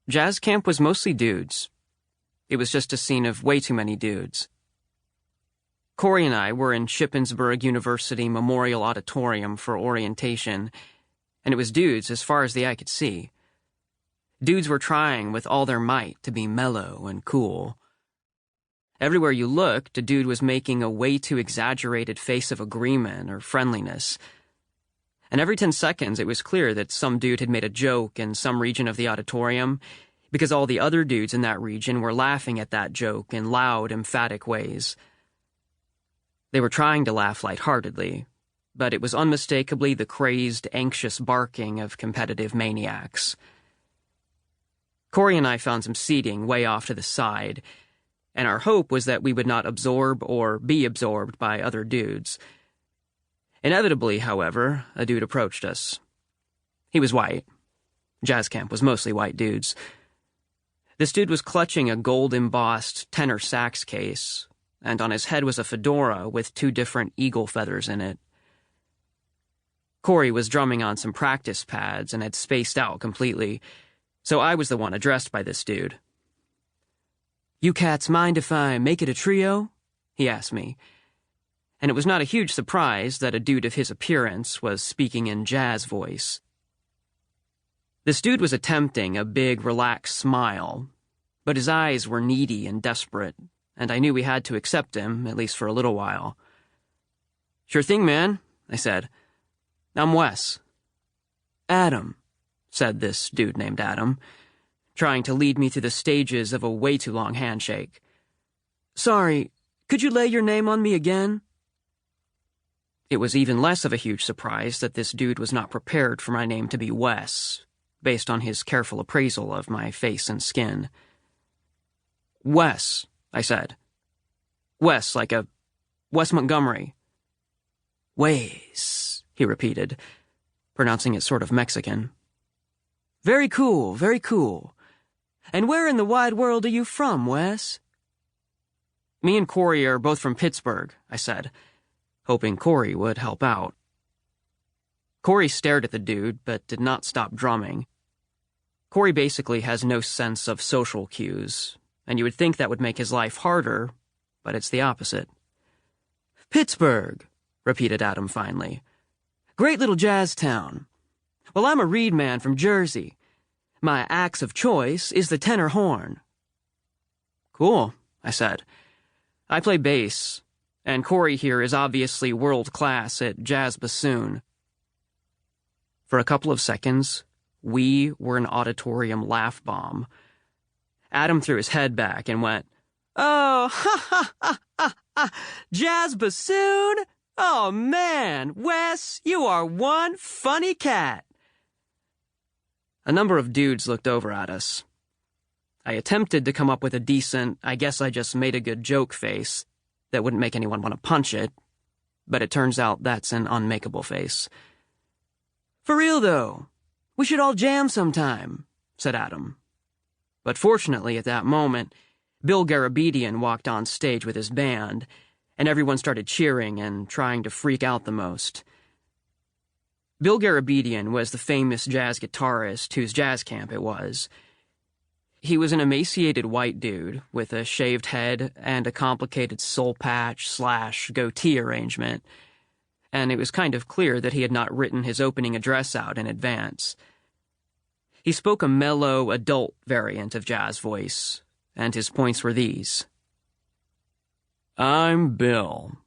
Jazz camp was mostly dudes. It was just a scene of way too many dudes. Corey and I were in Shippensburg University Memorial Auditorium for orientation, and it was dudes as far as the eye could see. Dudes were trying with all their might to be mellow and cool. Everywhere you looked, a dude was making a way too exaggerated face of agreement or friendliness. And every 10 seconds, it was clear that some dude had made a joke in some region of the auditorium because all the other dudes in that region were laughing at that joke in loud, emphatic ways. They were trying to laugh lightheartedly, but it was unmistakably the crazed, anxious barking of competitive maniacs. Corey and I found some seating way off to the side, and our hope was that we would not absorb or be absorbed by other dudes. Inevitably, however, a dude approached us. He was white. Jazz camp was mostly white dudes. This dude was clutching a gold-embossed tenor sax case, and on his head was a fedora with 2 different eagle feathers in it. Corey was drumming on some practice pads and had spaced out completely, so I was the one addressed by this dude. "You cats mind if I make it a trio?" he asked me. And it was not a huge surprise that a dude of his appearance was speaking in jazz voice. This dude was attempting a big, relaxed smile, but his eyes were needy and desperate, and I knew we had to accept him, at least for a little while. "Sure thing, man," I said. "I'm Wes." "Adam," said this dude named Adam, trying to lead me through the stages of a way too long handshake. "Sorry, could you lay your name on me again?" It was even less of a huge surprise that this dude was not prepared for my name to be Wes, based on his careful appraisal of my face and skin. "Wes," I said. "Wes, like a Wes Montgomery." "Wes," he repeated, pronouncing it sort of Mexican. Very cool, very cool. And where in the wide world are you from, Wes?" "Me and Corey are both from Pittsburgh," I said, hoping Corey would help out. Corey stared at the dude, but did not stop drumming. Corey basically has no sense of social cues, and you would think that would make his life harder, but it's the opposite. "Pittsburgh," repeated Adam finally. "Great little jazz town. Well, I'm a reed man from Jersey. My axe of choice is the tenor horn." "Cool," I said. "I play bass, and Corey here is obviously world-class at jazz bassoon." For a couple of seconds, we were an auditorium laugh bomb. Adam threw his head back and went, "Oh, ha ha ha ha ha, jazz bassoon? Oh man, Wes, you are one funny cat." A number of dudes looked over at us. I attempted to come up with a decent, I guess I just made a good joke face that wouldn't make anyone want to punch it, but it turns out that's an unmakeable face. "For real though, we should all jam sometime," said Adam. But fortunately at that moment, Bill Garabedian walked on stage with his band, and everyone started cheering and trying to freak out the most. Bill Garabedian was the famous jazz guitarist whose jazz camp it was. He was an emaciated white dude with a shaved head and a complicated soul patch/goatee arrangement, and it was kind of clear that he had not written his opening address out in advance. He spoke a mellow, adult variant of jazz voice, and his points were these. "I'm Bill.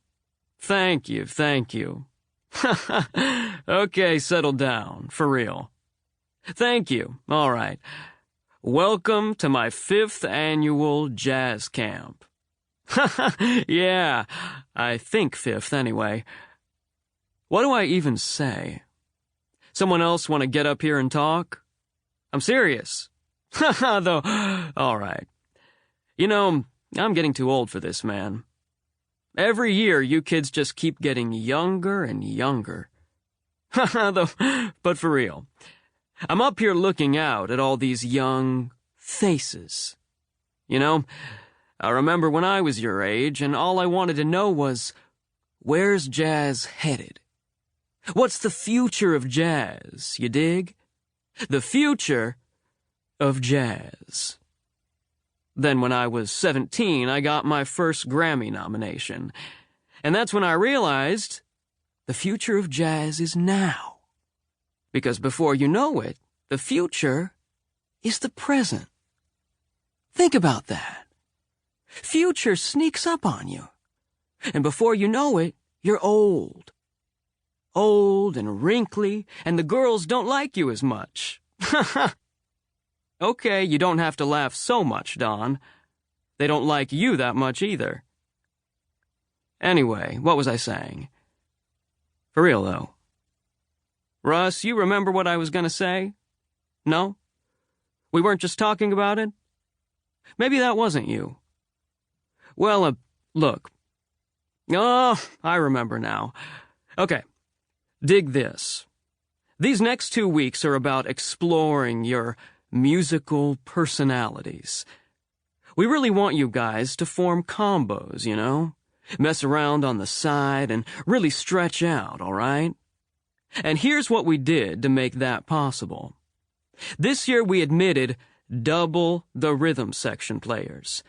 Thank you, thank you. Okay, settle down, for real. Thank you, all right. Welcome to my 5th annual jazz camp." Yeah, I think 5th anyway. What do I even say? Someone else want to get up here and talk? I'm serious. Though, all right. You know, I'm getting too old for this, man. Every year, you kids just keep getting younger and younger. Though, but for real, I'm up here looking out at all these young faces. You know, I remember when I was your age, and all I wanted to know was, where's jazz headed? What's the future of jazz, you dig? The future of jazz. Then when I was 17, I got my first Grammy nomination. And that's when I realized the future of jazz is now. Because before you know it, the future is the present. Think about that. Future sneaks up on you. And before you know it, you're old. Old and wrinkly, and the girls don't like you as much. Okay, you don't have to laugh so much, Don. They don't like you that much either. Anyway, what was I saying? For real, though. Russ, you remember what I was gonna say? No? We weren't just talking about it? Maybe that wasn't you. Well, look. Oh, I remember now. Okay, dig this. These next 2 weeks are about exploring your musical personalities. We really want you guys to form combos, you know? Mess around on the side and really stretch out, all right? And here's what we did to make that possible. This year we admitted double the rhythm section players,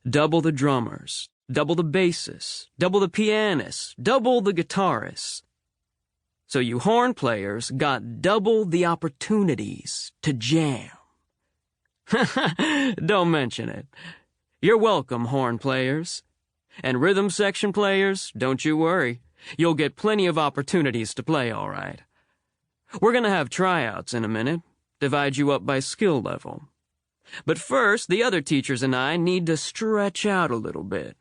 double the drummers, double the bassists, double the pianists, double the guitarists. So you horn players got double the opportunities to jam. Don't mention it. You're welcome, horn players. And rhythm section players, don't you worry. You'll get plenty of opportunities to play, all right. We're gonna have tryouts in a minute, divide you up by skill level. But first, the other teachers and I need to stretch out a little bit.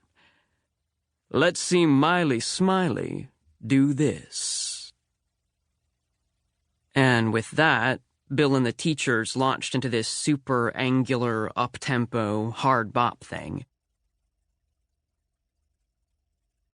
Let's see Miley Smiley do this. And with that, Bill and the teachers launched into this super angular, up-tempo, hard bop thing.